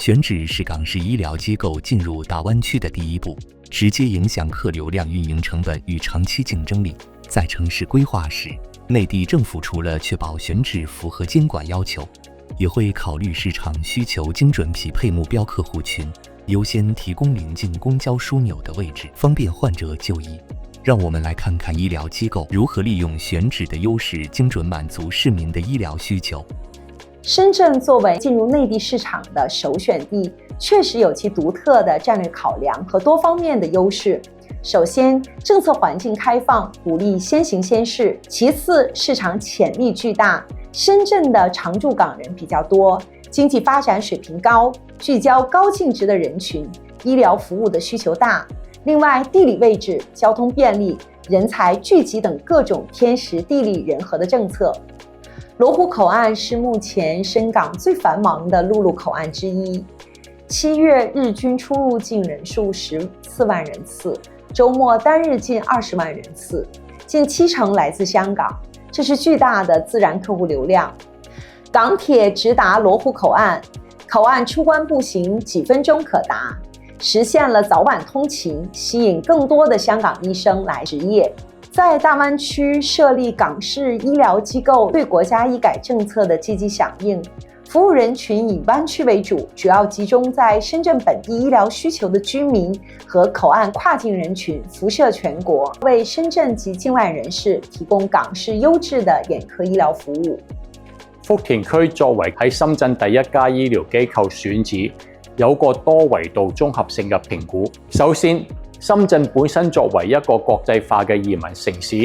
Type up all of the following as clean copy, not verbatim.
选址是港式医疗机构进入大湾区的第一步，直接影响客流量、运营成本与长期竞争力。在城市规划时，内地政府除了确保选址符合监管要求，也会考虑市场需求，精准匹配目标客户群，优先提供临近公交枢纽的位置，方便患者就医。让我们来看看医疗机构如何利用选址的优势，精准满足市民的医疗需求。深圳作为进入内地市场的首选地，确实有其独特的战略考量和多方面的优势。首先，政策环境开放，鼓励先行先试；其次，市场潜力巨大，深圳的常住港人比较多，经济发展水平高，聚焦高净值的人群，医疗服务的需求大。另外，地理位置、交通便利、人才聚集等各种天时地利人和的政策。罗湖口岸是目前深港最繁忙的陆路口岸之一，7月日均出入境人数14万人次，周末单日近20万人次，近70%来自香港，这是巨大的自然客户流量。港铁直达罗湖口岸，口岸出关步行几分钟可达，实现了早晚通勤，吸引更多的香港医生来执业。在大湾区设立港式医疗机构，对国家医改政策的积极响应。服务人群以湾区为主，主要集中在深圳本地医疗需求的居民和口岸跨境人群，辐射全国，为深圳及境外人士提供港式優質的眼科醫療服務。福田區作為喺深圳第一家醫療機構選址，有個多維度綜合性嘅評估。首先，深圳本身作為一個國際化嘅移民城市，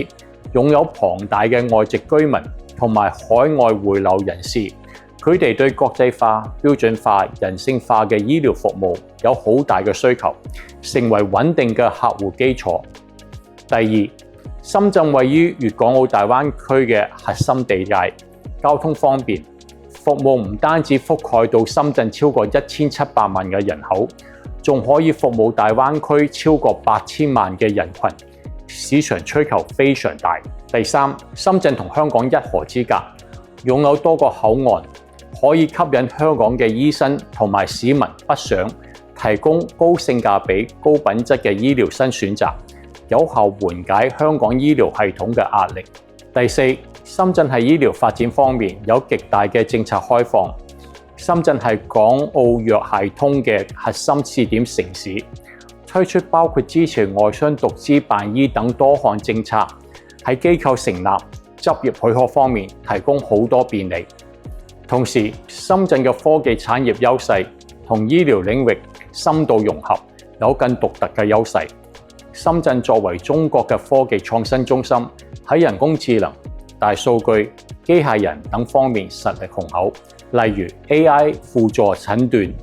擁有龐大嘅外籍居民同埋海外回流人士，佢哋對國際化、標準化、人性化嘅醫療服務有好大嘅需求，成為穩定嘅客戶基礎。第二，深圳位於粵港澳大灣區嘅核心地帶，交通方便，服務唔單止覆蓋到深圳超過1700萬嘅人口，仲可以服務大灣區超過8000萬嘅人群，市場需求非常大。第三，深圳同香港一河之隔，擁有多個口岸，可以吸引香港嘅醫生同埋市民北上，提供高性價比、高品質嘅醫療新選擇，有效緩解香港醫療系統嘅壓力。第四，深圳喺醫療發展方面有極大嘅政策開放。深圳係港澳藥械通嘅核心試點城市，推出包括支持外商獨資辦醫等多項政策，喺機構成立、執業許可方面提供好多便利。同時，深圳嘅科技產業優勢同醫療領域深度融合，有更獨特嘅優勢。深圳作為中國嘅科技創新中心，喺人工智能、大數據、機械人等方面實力雄厚，例如 AI 輔助診斷、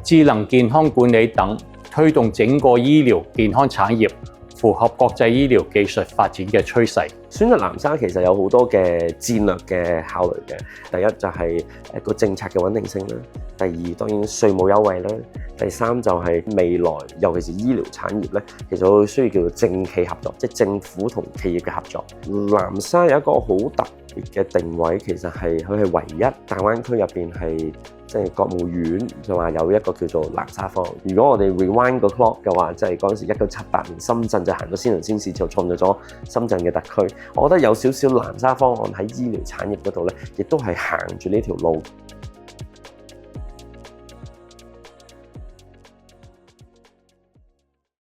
智能健康管理等，推動整個醫療健康產業符合國際醫療技術發展嘅趨勢。選擇南沙其實有好多嘅戰略嘅考慮嘅。第一就係個政策嘅穩定性啦，第二當然稅務優惠啦，第三就係未來尤其是醫療產業咧，其實我需要叫做政企合作，即係政府同企業嘅合作。南沙有一個好特別嘅定位，其實係佢係唯一大灣區入邊係即係國務院就話有一個叫做南沙方案。如果我哋 rewind 個 clock 嘅話，即係嗰陣時1978年深圳就行咗先行先試，就創造咗深圳嘅特區。我覺得有少少南沙方案喺醫療產業嗰度咧，亦都係行住呢條路。